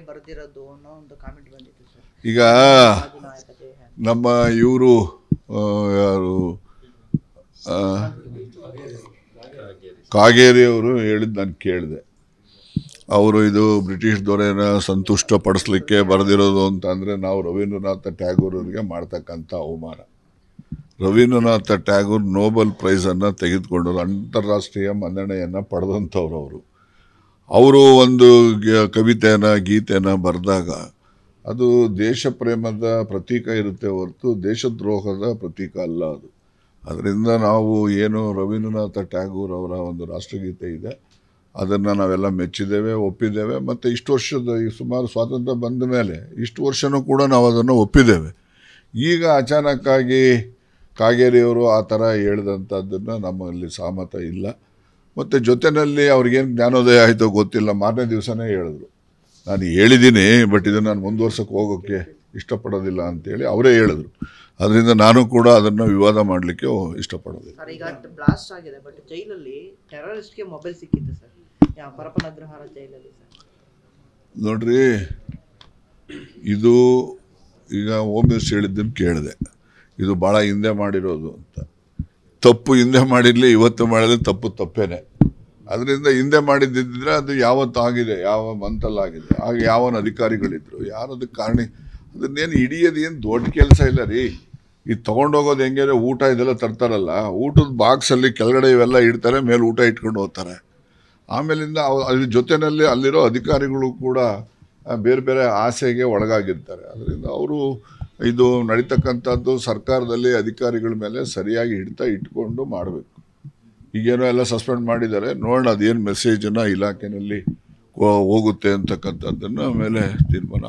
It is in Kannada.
ಬರೆದಿರೋದು ಅನ್ನೋ ಒಂದು ಕಾಮೆಂಟ್ ಬಂದಿತ್ತು ಸರ್. ಈಗ ನಮ್ಮ ಇವರು ಯಾರು ಕಾಗೇರಿ ಅವರು ಹೇಳಿದ್ದು ನಾನು ಕೇಳಿದೆ. ಅವರು ಇದು ಬ್ರಿಟಿಷ್ ದೊರೆನ ಸಂತುಷ್ಟಪಡಿಸ್ಲಿಕ್ಕೆ ಬರೆದಿರೋದು ಅಂತ ಅಂದರೆ ನಾವು ರವೀಂದ್ರನಾಥ ಟ್ಯಾಗೋರ್ ಅವರಿಗೆ ಮಾಡ್ತಕ್ಕಂಥ ಅವಮಾನ. ರವೀಂದ್ರನಾಥ ಟ್ಯಾಗೋರ್ ನೋಬೆಲ್ ಪ್ರೈಸನ್ನು ತೆಗೆದುಕೊಂಡರು, ಅಂತಾರಾಷ್ಟ್ರೀಯ ಮನ್ನಣೆಯನ್ನು ಪಡೆದಂಥವ್ರು. ಅವರು ಒಂದು ಕವಿತೆನ ಗೀತೆನ ಬರೆದಾಗ ಅದು ದೇಶ ಪ್ರೇಮದ ಪ್ರತೀಕ ಇರುತ್ತೆ ಹೊರತು ದೇಶದ್ರೋಹದ ಪ್ರತೀಕ ಅಲ್ಲ ಅದು. ಅದರಿಂದ ನಾವು ಏನು ರವೀಂದ್ರನಾಥ ಟ್ಯಾಗೋರ್ ಅವರ ಒಂದು ರಾಷ್ಟ್ರಗೀತೆ ಇದೆ ಅದನ್ನು ನಾವೆಲ್ಲ ಮೆಚ್ಚಿದ್ದೇವೆ, ಒಪ್ಪಿದ್ದೇವೆ. ಮತ್ತು ಇಷ್ಟು ವರ್ಷದ ಈ ಸುಮಾರು ಸ್ವಾತಂತ್ರ್ಯ ಬಂದ ಮೇಲೆ ಇಷ್ಟು ವರ್ಷವೂ ಕೂಡ ನಾವು ಅದನ್ನು ಒಪ್ಪಿದ್ದೇವೆ. ಈಗ ಅಚಾನಕ್ಕಾಗಿ ಕಾಗೇರಿಯವರು ಆ ಥರ ಹೇಳಿದಂಥದ್ದನ್ನು ನಮ್ಮಲ್ಲಿ ಸಹಮತ ಇಲ್ಲ. ಮತ್ತು ಜೊತೆಯಲ್ಲಿ ಅವ್ರಿಗೇನು ಜ್ಞಾನೋದಯ ಆಯಿತೋ ಗೊತ್ತಿಲ್ಲ, ಮಾರನೇ ದಿವಸನೇ ಹೇಳಿದ್ರು ನಾನು ಹೇಳಿದ್ದೀನಿ ಬಟ್ ಇದನ್ನು ನಾನು ಮುಂದುವರ್ಸೋಕ್ಕೆ ಹೋಗೋಕ್ಕೆ ಇಷ್ಟಪಡೋದಿಲ್ಲ ಅಂತೇಳಿ ಅವರೇ ಹೇಳಿದ್ರು. ಅದರಿಂದ ನಾನು ಕೂಡ ಅದನ್ನು ವಿವಾದ ಮಾಡಲಿಕ್ಕೆ ಇಷ್ಟಪಡೋದಿಲ್ಲ. ಸರ್, ಈಗ ಬ್ಲಾಸ್ಟ್ ಆಗಿದೆ ಬಟ್ ಜೈಲಲ್ಲಿ ಟೆರರಿಸ್ಟ್ಗೆ ಮೊಬೈಲ್ ಸಿಕ್ಕಿತ್ತು ಸರ್, ಪರಪ್ಪನ ಅಗ್ರಹಾರ ಜೈಲಲ್ಲಿ ಸರ್. ನೋಡ್ರಿ, ಇದು ಈಗ ಹೋಮ್ ಮಿನಿಸ್ಟರ್ ಹೇಳಿದ್ದನ್ನು ಕೇಳಿದೆ, ಇದು ಭಾಳ ಹಿಂದೆ ಮಾಡಿರೋದು ಅಂತ. ತಪ್ಪು ಹಿಂದೆ ಮಾಡಿರಲಿ, ಇವತ್ತು ಮಾಡಿದ್ರೆ ತಪ್ಪೇನೆ. ಅದರಿಂದ ಹಿಂದೆ ಮಾಡಿದ್ದಿದ್ರೆ ಅದು ಯಾವತ್ತು ಆಗಿದೆ, ಯಾವ ಮಂತಲ್ಲಾಗಿದೆ, ಆಗ ಯಾವನ ಅಧಿಕಾರಿಗಳಿದ್ರು, ಯಾರದಕ್ಕೆ ಕಾರಣ. ಅದನ್ನೇನು ಹಿಡಿಯೋದು ಏನು ದೊಡ್ಡ ಕೆಲಸ ಇಲ್ಲ ರೀ. ಇದು ತೊಗೊಂಡೋಗೋದು ಹೆಂಗೆ, ಊಟ ಇದೆಲ್ಲ ತರ್ತಾರಲ್ಲ, ಊಟದ ಬಾಕ್ಸಲ್ಲಿ ಕೆಳಗಡೆ ಇವೆಲ್ಲ ಇಡ್ತಾರೆ, ಮೇಲೆ ಊಟ ಇಟ್ಕೊಂಡು ಹೋಗ್ತಾರೆ. ಆಮೇಲಿಂದ ಅದ್ರ ಜೊತೆಯಲ್ಲಿ ಅಲ್ಲಿರೋ ಅಧಿಕಾರಿಗಳು ಕೂಡ ಬೇರೆ ಬೇರೆ ಆಸೆಗೆ ಒಳಗಾಗಿರ್ತಾರೆ. ಅದರಿಂದ ಅವರು ಇದು ನಡೀತಕ್ಕಂಥದ್ದು ಸರ್ಕಾರದಲ್ಲಿ ಅಧಿಕಾರಿಗಳ ಮೇಲೆ ಸರಿಯಾಗಿ ಇಟ್ಕೊಂಡು ಮಾಡಬೇಕು. ಈಗೇನೋ ಎಲ್ಲ ಸಸ್ಪೆಂಡ್ ಮಾಡಿದ್ದಾರೆ, ನೋಡೋಣ ಅದೇನು ಮೆಸೇಜನ್ನು ಇಲಾಖೆಯಲ್ಲಿ ಹೋಗುತ್ತೆ ಅಂತಕ್ಕಂಥದ್ದನ್ನು ಮೇಲೆ ತೀರ್ಮಾನ.